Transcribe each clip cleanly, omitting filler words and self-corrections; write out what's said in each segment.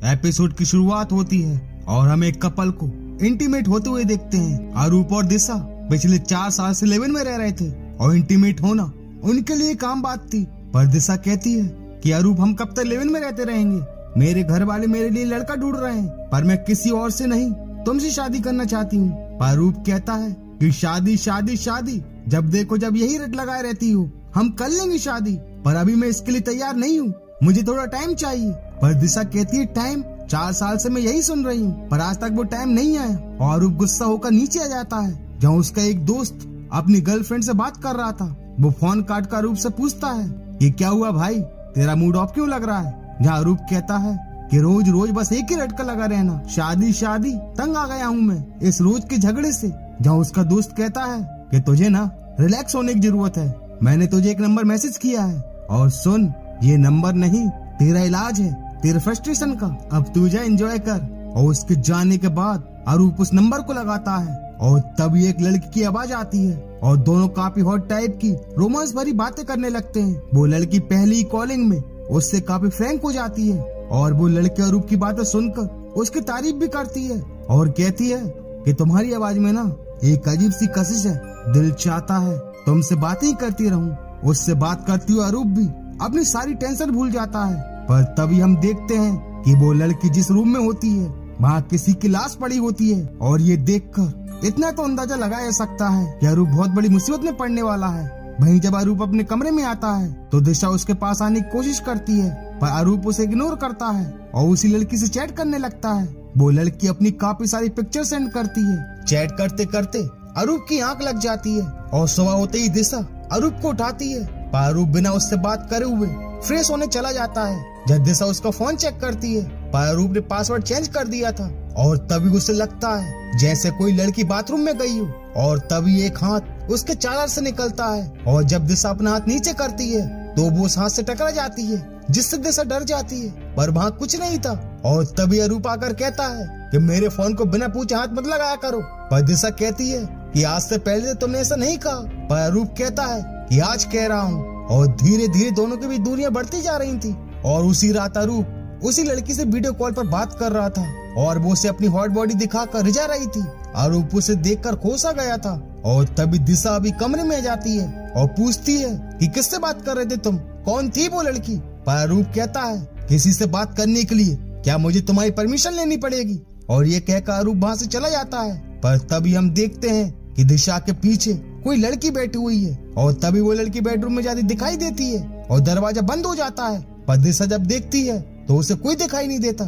Episode की शुरुआत होती है और हम एक कपल को इंटीमेट होते हुए देखते हैं। अरूप और दिशा पिछले 4 साल से लिव इन में रह रहे थे और इंटीमेट होना उनके लिए एक आम बात थी। पर दिशा कहती है कि अरूप हम कब तक लिव इन में रहते रहेंगे, मेरे घर वाले मेरे लिए लड़का ढूंढ रहे हैं पर मैं किसी और से नहीं तुमसे शादी करना चाहती हूँ। पर अरूप कहता है कि शादी शादी शादी, जब देखो जब यही रट लगाए रहती हो, हम कर लेंगे शादी पर अभी मैं इसके लिए तैयार नहीं हूँ, मुझे थोड़ा टाइम चाहिए। पर दिशा कहती है टाइम, 4 साल से मैं यही सुन रही हूँ पर आज तक वो टाइम नहीं आया। और अरूप गुस्सा होकर नीचे आ जाता है जहाँ उसका एक दोस्त अपनी गर्लफ्रेंड से बात कर रहा था। वो फोन काट कर अरूप से पूछता है कि क्या हुआ भाई, तेरा मूड ऑफ क्यों लग रहा है। जहाँ अरूप कहता है कि रोज रोज बस एक ही रटका लगा रहना, शादी शादी, तंग आ गया हूँ मैं इस रोज के झगड़े से। जहाँ उसका दोस्त कहता है कि तुझे ना रिलैक्स होने की जरूरत है, मैंने तुझे एक नंबर मैसेज किया है और सुन, ये नंबर नहीं तेरा इलाज है तेरे फ्रस्ट्रेशन का, अब तू जा एंजॉय कर। और उसके जाने के बाद अरूप उस नंबर को लगाता है और तभी एक लड़की की आवाज आती है और दोनों काफी हॉट टाइप की रोमांस भरी बातें करने लगते हैं। वो लड़की पहली कॉलिंग में उससे काफी फ्रैंक हो जाती है और वो लड़की अरूप की बातें सुनकर उसकी तारीफ भी करती है और कहती है कि तुम्हारी आवाज में ना एक अजीब सी कशिश है, दिल चाहता है तुमसे बातें ही करती रहूं। उससे बात करती हुई अरूप भी अपनी सारी टेंशन भूल जाता है। पर तभी हम देखते हैं कि वो लड़की जिस रूम में होती है वहाँ किसी की लाश पड़ी होती है और ये देखकर इतना तो अंदाजा लगाया सकता है कि अरूप बहुत बड़ी मुसीबत में पड़ने वाला है। वहीं जब अरूप अपने कमरे में आता है तो दिशा उसके पास आने की कोशिश करती है पर अरूप उसे इग्नोर करता है और उसी लड़की से चैट करने लगता है। वो लड़की अपनी काफी सारी पिक्चर सेंड करती है। चैट करते करते अरूप की आंख लग जाती है और सुबह होते ही दिशा अरूप को उठाती है पर अरूप बिना उससे बात करे हुए फ्रेश होने चला जाता है। जब दिशा उसका फोन चेक करती है पर अरूप ने पासवर्ड चेंज कर दिया था और तभी उसे लगता है जैसे कोई लड़की बाथरूम में गई हो और तभी एक हाथ उसके चादर से निकलता है और जब दिशा अपना हाथ नीचे करती है तो वो उस हाथ से टकरा जाती है जिससे दिशा डर जाती है पर वहाँ कुछ नहीं था। और तभी अरूप आकर कहता है कि मेरे फोन को बिना पूछे हाथ मत लगाया करो। पर दिशा कहती है कि आज से पहले तुमने ऐसा नहीं कहा। पर अरूप कहता है कि आज कह रहा हूँ। और धीरे धीरे दोनों के बीच दूरियां बढ़ती जा रही थी और उसी रात अरूप उसी लड़की से वीडियो कॉल पर बात कर रहा था और वो उसे अपनी हॉट बॉडी दिखाकर रिझा रही थी। अरूप उसे देखकर खोस आ गया था और तभी दिशा अभी कमरे में आ जाती है और पूछती है कि किससे बात कर रहे थे तुम, कौन थी वो लड़की। पर अरूप कहता है किसी से बात करने के लिए क्या मुझे तुम्हारी परमिशन लेनी पड़ेगी। और ये कहकर अरूप वहाँ से चला जाता है। पर तभी हम देखते हैं कि दिशा के पीछे कोई लड़की बैठी हुई है और तभी वो लड़की बेडरूम में जाती दिखाई देती है और दरवाजा बंद हो जाता है। पर दिशा जब देखती है तो उसे कोई दिखाई नहीं देता।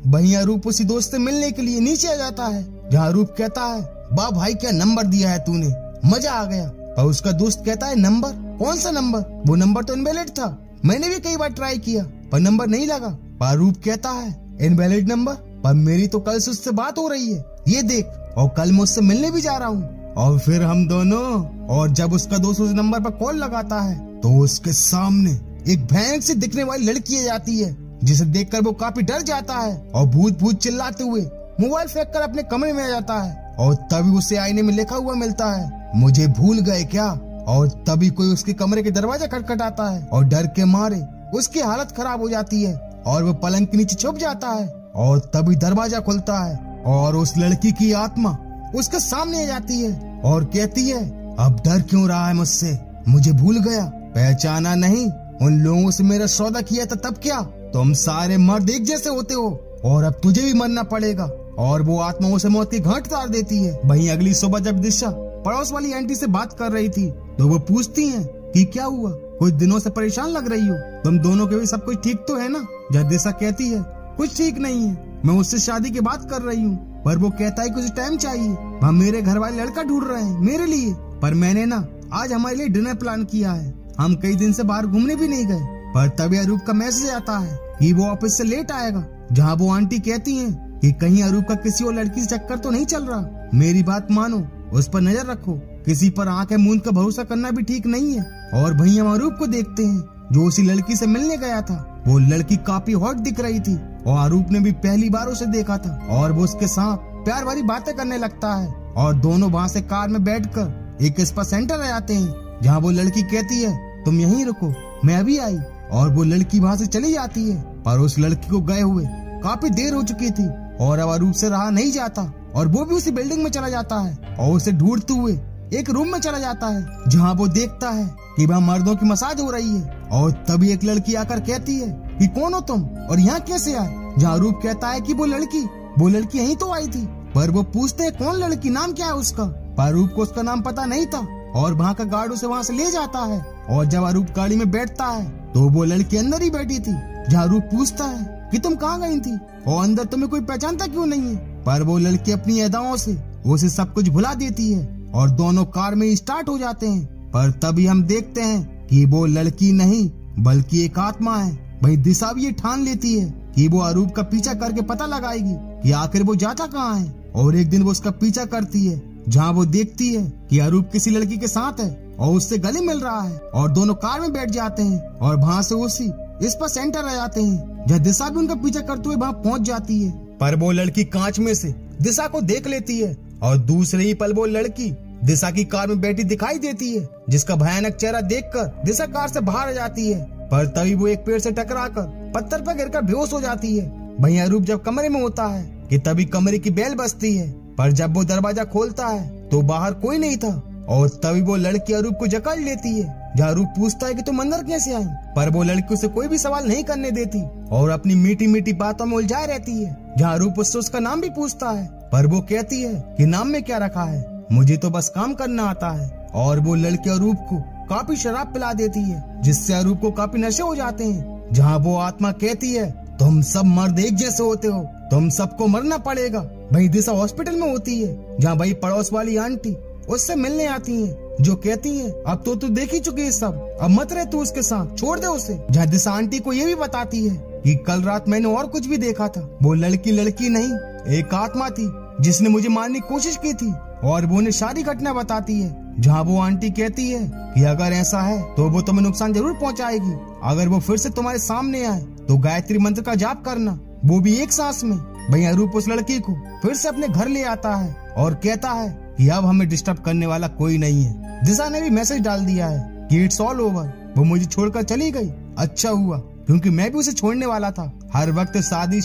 वहीं अरूप उसी दोस्त से मिलने के लिए नीचे आ जाता है जहाँ अरूप कहता है वाह भाई क्या नंबर दिया है तूने, मजा आ गया। और उसका दोस्त कहता है नंबर, कौन सा नंबर, वो नंबर तो इनवैलिड था, मैंने भी कई बार ट्राई किया पर नंबर नहीं लगा। पर अरूप कहता है इनवैलिड नंबर, पर मेरी तो कल से उससे बात हो रही है, ये देख, और कल मैं उससे मिलने भी जा रहा हूँ। और फिर हम दोनों, और जब उसका दोस्त उस नंबर पर कॉल लगाता है तो उसके सामने एक भयानक सी दिखने वाली लड़की आ जाती है जिसे देखकर वो काफी डर जाता है और भूत भूत चिल्लाते हुए मोबाइल फेंक कर अपने कमरे में आ जाता है। और तभी उसे आईने में लिखा हुआ मिलता है मुझे भूल गए क्या। और तभी कोई उसके कमरे के दरवाजा खटखटाता है और डर के मारे उसकी हालत खराब हो जाती है और वो पलंग के नीचे छुप जाता है। और तभी दरवाजा खुलता है और उस लड़की की आत्मा उसके सामने आ जाती है और कहती है अब डर क्यों रहा है मुझसे, मुझे भूल गया, पहचाना नहीं, उन लोगों से मेरा सौदा किया था तब क्या, तुम सारे मर्द एक जैसे होते हो और अब तुझे भी मरना पड़ेगा। और वो आत्मा उसे मौत की घाट उतार देती है। वहीं अगली सुबह जब दिशा पड़ोस वाली आंटी से बात कर रही थी तो वो पूछती हैं कि क्या हुआ, कुछ दिनों से परेशान लग रही हो, तुम दोनों के भी सब कुछ ठीक तो है ना। जब दिशा कहती है कुछ ठीक नहीं है, मैं उससे शादी की बात कर रही हूँ, पर वो कहता है कुछ टाइम चाहिए, वहाँ मेरे घर वाले लड़का ढूंढ रहे हैं मेरे लिए, पर मैंने ना आज हमारे लिए डिनर प्लान किया है, हम कई दिन से बाहर घूमने भी नहीं गए। पर तभी अरूप का मैसेज आता है कि वो ऑफिस से लेट आएगा। जहाँ वो आंटी कहती हैं कि कहीं अरूप का किसी और लड़की से चक्कर तो नहीं चल रहा, मेरी बात मानो, उस पर नजर रखो, किसी पर आंखें मूंद कर भरोसा करना भी ठीक नहीं है। और वहीं हम अरूप को देखते हैं जो उसी लड़की से मिलने गया था। वो लड़की काफी हॉट दिख रही थी और अरूप ने भी पहली बार उसे देखा था और वो उसके साथ प्यार भरी बातें करने लगता है। और दोनों वहाँ से कार में बैठकर एक स्पा सेंटर आ जाते हैं जहाँ वो लड़की कहती है तुम यहीं रुको, मैं अभी आई। और वो लड़की वहाँ से चली जाती है पर उस लड़की को गए हुए काफी देर हो चुकी थी और अब अरूप से रहा नहीं जाता और वो भी उसी बिल्डिंग में चला जाता है और उसे ढूंढते हुए एक रूम में चला जाता है जहाँ वो देखता है कि वहाँ मर्दों की मसाज हो रही है। और तभी एक लड़की आकर कहती है कि कौन हो तुम और यहाँ कैसे आए। जहाँ अरूप कहता है कि वो लड़की यहीं तो आई थी। पर वो पूछते हैं कौन लड़की, नाम क्या है उसका। पर अरूप को उसका नाम पता नहीं था और वहाँ का गार्ड उसे वहाँ से ले जाता है। और जब अरूप गाड़ी में बैठता है तो वो लड़की अंदर ही बैठी थी। जहाँ अरूप पूछता है कि तुम कहाँ गई थी और अंदर तुम्हें कोई पहचानता क्यों नहीं है। पर वो लड़की अपनी अदाओं से उसे सब कुछ भुला देती है और दोनों कार में स्टार्ट हो जाते हैं। पर तभी हम देखते हैं कि वो लड़की नहीं बल्कि एक आत्मा है। वही दिशा भी ये ठान लेती है कि वो अरूप का पीछा करके पता लगाएगी कि आखिर वो जाता कहाँ है। और एक दिन वो उसका पीछा करती है जहाँ वो देखती है कि अरूप किसी लड़की के साथ है और उससे गले मिल रहा है और दोनों कार में बैठ जाते हैं और वहाँ से उसी इस पर सेंटर आ जाते हैं जहाँ दिशा भी उनका पीछा करते हुए वहाँ पहुँच जाती है। पर वो लड़की कांच में से दिशा को देख लेती है और दूसरे ही पल वो लड़की दिशा की कार में बैठी दिखाई देती है, जिसका भयानक चेहरा देखकर दिशा कार से बाहर आ जाती है। पर तभी वो एक पेड़ से टकराकर पत्थर पर गिरकर बेहोश हो जाती है। वहीं अरूप जब कमरे में होता है कि तभी कमरे की बेल बजती है। पर जब वो दरवाजा खोलता है तो बाहर कोई नहीं था और तभी वो लड़की अरूप को जकड़ लेती है। जहाँ अरूप पूछता है कि तुम अंदर कैसे आई। पर वो लड़की उसे कोई भी सवाल नहीं करने देती और अपनी मीठी मीठी बातों में उलझाए रहती है। जहाँ अरूप उससे उसका नाम भी पूछता है पर वो कहती है कि नाम में क्या रखा है, मुझे तो बस काम करना आता है। और वो लड़की अरूप को काफी शराब पिला देती है जिससे अरूप को काफी नशे हो जाते हैं। जहाँ वो आत्मा कहती है तुम सब मर्द एक जैसे होते हो, तुम सबको मरना पड़ेगा। वही दिशा हॉस्पिटल में होती है जहाँ वही पड़ोस वाली आंटी उससे मिलने आती हैं जो कहती हैं अब तो तू देख ही चुकी है सब, अब मत रहे तू उसके साथ, छोड़ दे उसे। जहाँ दिशा आंटी को ये भी बताती है कि कल रात मैंने और कुछ भी देखा था, वो लड़की नहीं एक आत्मा थी जिसने मुझे मारने की कोशिश की थी। और वो उन्हें सारी घटना बताती है जहाँ वो आंटी कहती है कि अगर ऐसा है तो वो तुम्हें नुकसान जरूर पहुँचाएगी। अगर वो फिर से तुम्हारे सामने आए तो गायत्री मंत्र का जाप करना, वो भी एक सांस में। वहीं अरूप उस लड़की को फिर से अपने घर ले आता है और कहता है कि अब हमें डिस्टर्ब करने वाला कोई नहीं है। दिशा ने भी मैसेज डाल दिया है कि इट्स ऑल ओवर, वो मुझे छोड़कर चली गई, अच्छा हुआ क्योंकि मैं भी उसे छोड़ने वाला था। हर वक्त शादी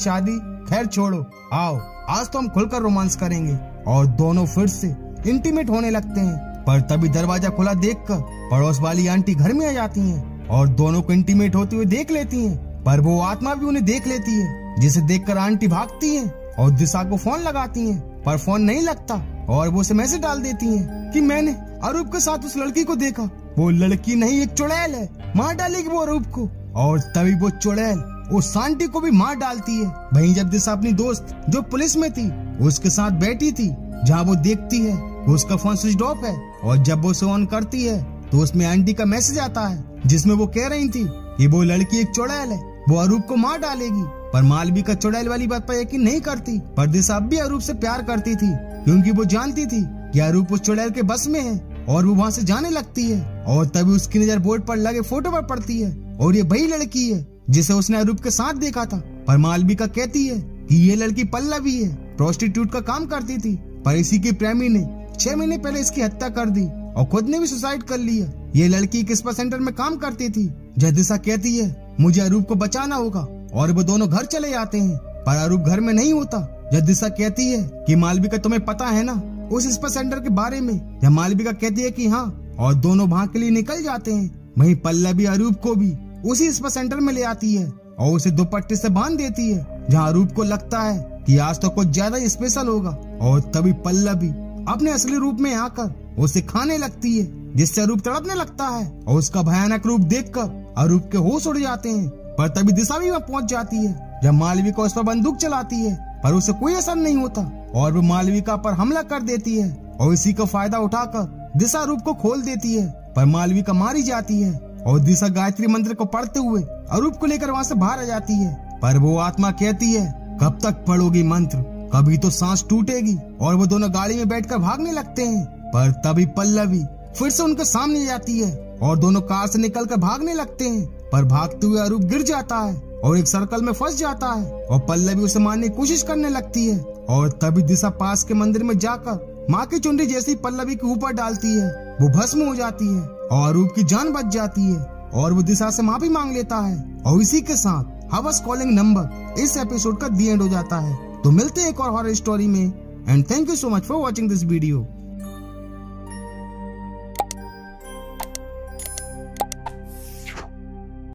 खैर छोड़ो, आओ आज तो हम खुलकर रोमांस करेंगे। और दोनों फिर से इंटीमेट होने लगते हैं। पर तभी दरवाजा खुला देखकर पड़ोस वाली आंटी घर में आ जाती हैं और दोनों को इंटीमेट होते हुए देख लेती हैं। पर वो आत्मा भी उन्हें देख लेती है जिसे देखकर आंटी भागती हैं और दिशा को फोन लगाती हैं पर फोन नहीं लगता और वो उसे मैसेज डाल देती हैं कि मैंने अरूप के साथ उस लड़की को देखा। वो लड़की नहीं एक चुड़ैल है, मार डालेगी वो अरूप को। और तभी वो चुड़ैल उस आंटी को भी मार डालती है। वहीं जब दिशा अपनी दोस्त जो पुलिस में थी उसके साथ बैठी थी जहाँ वो देखती है उसका फोन स्विच ऑफ है और जब वो उसे ऑन करती है तो उसमें आंटी का मैसेज आता है जिसमें वो कह रही थी कि वो लड़की एक चुड़ैल है, वो अरूप को मार डालेगी। पर मालविका चुड़ैल वाली बात पर यकीन नहीं करती। पर दिशा अब भी अरूप से प्यार करती थी क्योंकि वो जानती थी कि अरूप उस चुड़ैल के बस में है और वो वहाँ से जाने लगती है। और तभी उसकी नजर बोर्ड पर लगे फोटो पर पड़ती है और ये वही लड़की है जिसे उसने अरूप के साथ देखा था। पर मालविका कहती है कि ये लड़की पल्लवी है, प्रोस्टिट्यूट का काम करती थी। पर इसी के प्रेमी ने 6 महीने पहले इसकी हत्या कर दी और खुद ने भी सुसाइड कर लिया। ये लड़की एक स्पा सेंटर में काम करती थी। दिशा कहती है मुझे अरूप को बचाना होगा और वो दोनों घर चले जाते हैं। पर अरूप घर में नहीं होता। दिशा कहती है कि मालविका तुम्हें पता है ना उस स्पा सेंटर के बारे में। मालविका कहती है कि हाँ और दोनों वहाँ के लिए निकल जाते हैं। वहीं पल्लवी अरूप को भी उसी स्पा सेंटर में ले आती है और उसे दुपट्टे से बांध देती है जहाँ अरूप को लगता है कि आज तो कुछ ज्यादा ही स्पेशल होगा। और तभी पल्लवी अपने असली रूप में आकर उसे खाने लगती है जिससे अरूप तड़पने लगता है और उसका भयानक रूप देखकर अरूप के होश उड़ जाते हैं। पर तभी दिशा भी वहाँ पहुँच जाती है जब मालविका उस पर बंदूक चलाती है पर उसे कोई असर नहीं होता और वो मालविका पर हमला कर देती है और इसी का फायदा उठाकर दिशा अरूप को खोल देती है। पर मालविका मारी जाती है और दिशा गायत्री मंत्र को पढ़ते हुए अरूप को लेकर वहाँ से बाहर आ जाती है। पर वो आत्मा कहती है कब तक पढ़ोगी मंत्र, कभी तो सांस टूटेगी। और वो दोनों गाड़ी में बैठकर भागने लगते हैं। पर तभी पल्लवी फिर से उनके सामने जाती है और दोनों कार से निकलकर भागने लगते हैं। पर भागते हुए अरूप गिर जाता है और एक सर्कल में फंस जाता है और पल्लवी उसे मारने की कोशिश करने लगती है। और तभी दिशा पास के मंदिर में जाकर माँ की चुनरी जैसी पल्लवी के ऊपर डालती है, वो भस्म हो जाती है और अरूप की जान बच जाती है और वो दिशा से माफी मांग लेता है। और इसी के साथ हाउस कॉलिंग नंबर इस एपिसोड का दी एंड हो जाता है। तो मिलते हैं एक और हॉरर स्टोरी में, and thank you so much for watching this video.